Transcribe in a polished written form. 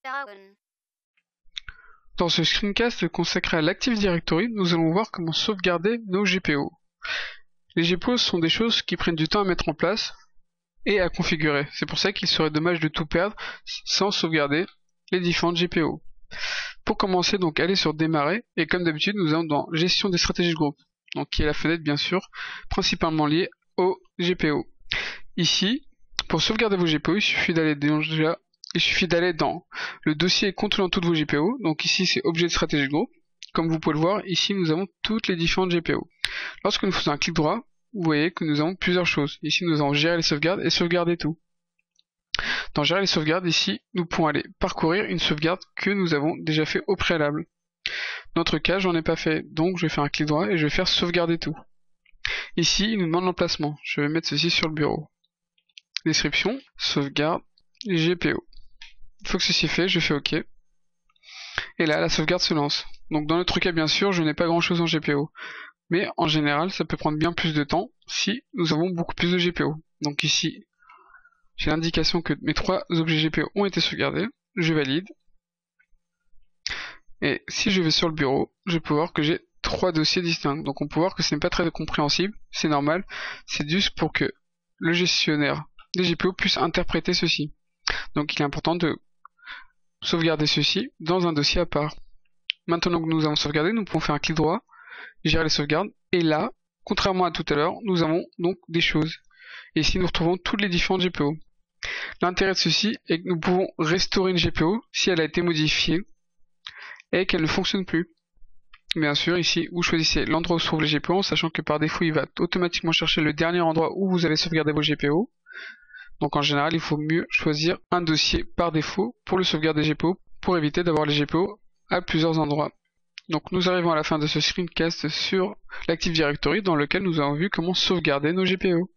Down. Dans ce screencast consacré à l'Active Directory, nous allons voir comment sauvegarder nos GPO. Les GPO sont des choses qui prennent du temps à mettre en place et à configurer. C'est pour ça qu'il serait dommage de tout perdre sans sauvegarder les différentes GPO. Pour commencer, donc allez sur Démarrer et comme d'habitude, nous allons dans Gestion des stratégies de groupe, donc qui est la fenêtre bien sûr, principalement liée aux GPO. Ici, pour sauvegarder vos GPO, il suffit d'aller dans le dossier contenant toutes vos GPO. Donc ici c'est objet de stratégie de groupe. Comme vous pouvez le voir, ici nous avons toutes les différentes GPO. Lorsque nous faisons un clic droit, vous voyez que nous avons plusieurs choses. Ici nous avons gérer les sauvegardes et sauvegarder tout. Dans gérer les sauvegardes, ici nous pouvons aller parcourir une sauvegarde que nous avons déjà fait au préalable. Dans notre cas, j'en ai pas fait, donc je vais faire un clic droit et je vais faire sauvegarder tout. Ici, il nous demande l'emplacement. Je vais mettre ceci sur le bureau. Description, sauvegarde, GPO. Une fois que ceci est fait, je fais OK. Et là, la sauvegarde se lance. Donc dans notre cas, bien sûr, je n'ai pas grand chose en GPO. Mais en général, ça peut prendre bien plus de temps si nous avons beaucoup plus de GPO. Donc ici, j'ai l'indication que mes 3 objets GPO ont été sauvegardés. Je valide. Et si je vais sur le bureau, je peux voir que j'ai 3 dossiers distincts. Donc on peut voir que ce n'est pas très compréhensible, c'est normal. C'est juste pour que le gestionnaire des GPO puisse interpréter ceci. Donc il est important de sauvegarder ceci dans un dossier à part. Maintenant que nous avons sauvegardé, nous pouvons faire un clic droit, gérer les sauvegardes, et là, contrairement à tout à l'heure, nous avons donc des choses. Et ici nous retrouvons toutes les différentes GPO. L'intérêt de ceci est que nous pouvons restaurer une GPO si elle a été modifiée et qu'elle ne fonctionne plus. Bien sûr, ici, vous choisissez l'endroit où se trouvent les GPO, en sachant que par défaut, il va automatiquement chercher le dernier endroit où vous avez sauvegardé vos GPO. Donc en général, il faut mieux choisir un dossier par défaut pour le sauvegarder GPO, pour éviter d'avoir les GPO à plusieurs endroits. Donc nous arrivons à la fin de ce screencast sur l'Active Directory dans lequel nous avons vu comment sauvegarder nos GPO.